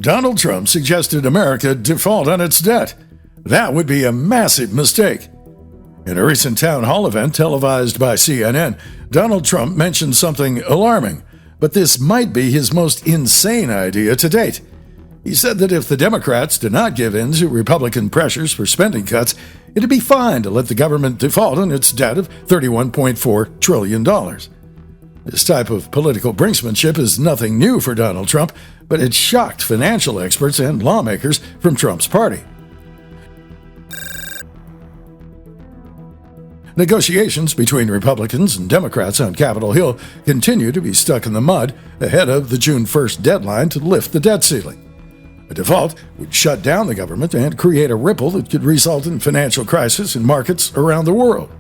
Donald Trump suggested America default on its debt. That would be a massive mistake. In a recent town hall event televised by CNN, Donald Trump mentioned something alarming, but this might be his most insane idea to date. He said that if the Democrats did not give in to Republican pressures for spending cuts, it'd be fine to let the government default on its debt of $31.4 trillion. This type of political brinksmanship is nothing new for Donald Trump, but it shocked financial experts and lawmakers from Trump's party. Negotiations between Republicans and Democrats on Capitol Hill continue to be stuck in the mud ahead of the June 1st deadline to lift the debt ceiling. A default would shut down the government and create a ripple that could result in financial crisis in markets around the world.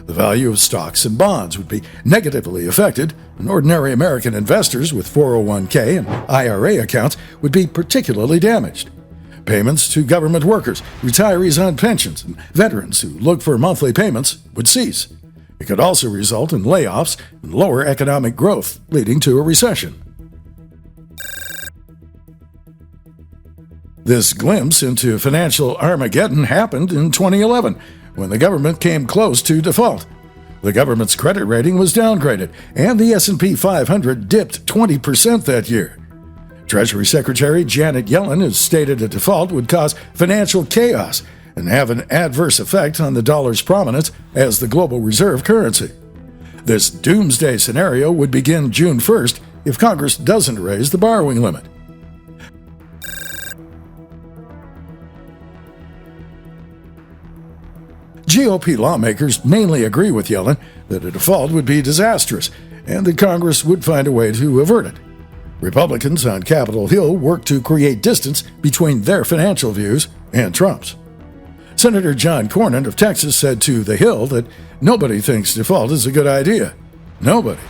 The value of stocks and bonds would be negatively affected, and ordinary American investors with 401k and IRA accounts would be particularly damaged. Payments to government workers, retirees on pensions, and veterans who look for monthly payments would cease. It could also result in layoffs and lower economic growth, leading to a recession. This glimpse into financial Armageddon happened in 2011, when the government came close to default. The government's credit rating was downgraded, and the S&P 500 dipped 20% that year. Treasury Secretary Janet Yellen has stated a default would cause financial chaos and have an adverse effect on the dollar's prominence as the global reserve currency. This doomsday scenario would begin June 1st if Congress doesn't raise the borrowing limit. GOP lawmakers mainly agree with Yellen that a default would be disastrous and that Congress would find a way to avert it. Republicans on Capitol Hill work to create distance between their financial views and Trump's. Senator John Cornyn of Texas said to The Hill that nobody thinks default is a good idea. Nobody.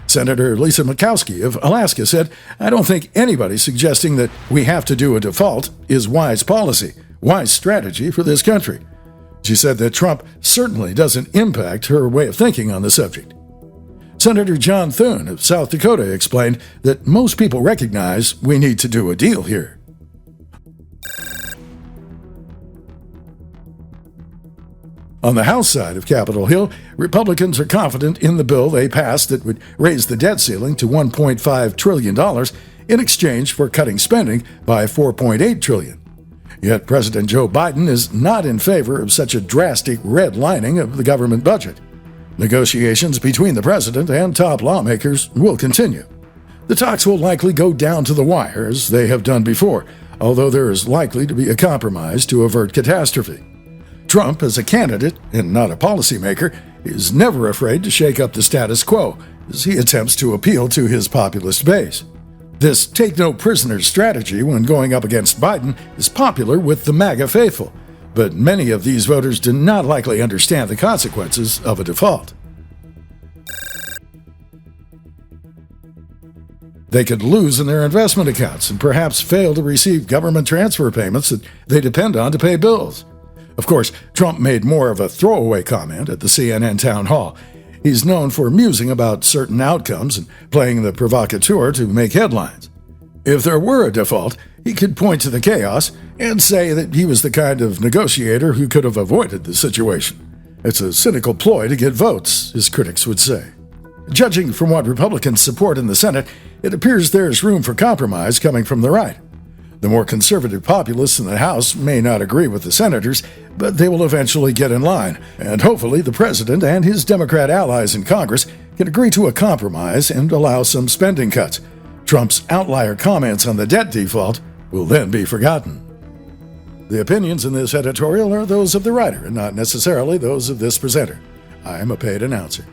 Senator Lisa Murkowski of Alaska said, "I don't think anybody suggesting that we have to do a default is wise policy, wise strategy for this country." She said that Trump certainly doesn't impact her way of thinking on the subject. Senator John Thune of South Dakota explained that most people recognize we need to do a deal here. On the House side of Capitol Hill, Republicans are confident in the bill they passed that would raise the debt ceiling to $1.5 trillion in exchange for cutting spending by $4.8 trillion. Yet President Joe Biden is not in favor of such a drastic redlining of the government budget. Negotiations between the president and top lawmakers will continue. The talks will likely go down to the wire, as they have done before, although there is likely to be a compromise to avert catastrophe. Trump, as a candidate and not a policymaker, is never afraid to shake up the status quo as he attempts to appeal to his populist base. This take-no-prisoners strategy when going up against Biden is popular with the MAGA faithful, but many of these voters do not likely understand the consequences of a default. They could lose in their investment accounts and perhaps fail to receive government transfer payments that they depend on to pay bills. Of course, Trump made more of a throwaway comment at the CNN town hall. He's known for musing about certain outcomes and playing the provocateur to make headlines. If there were a default, he could point to the chaos and say that he was the kind of negotiator who could have avoided the situation. It's a cynical ploy to get votes, his critics would say. Judging from what Republicans support in the Senate, it appears there's room for compromise coming from the right. The more conservative populists in the House may not agree with the senators, but they will eventually get in line, and hopefully the president and his Democrat allies in Congress can agree to a compromise and allow some spending cuts. Trump's outlier comments on the debt default will then be forgotten. The opinions in this editorial are those of the writer and not necessarily those of this presenter. I am a paid announcer.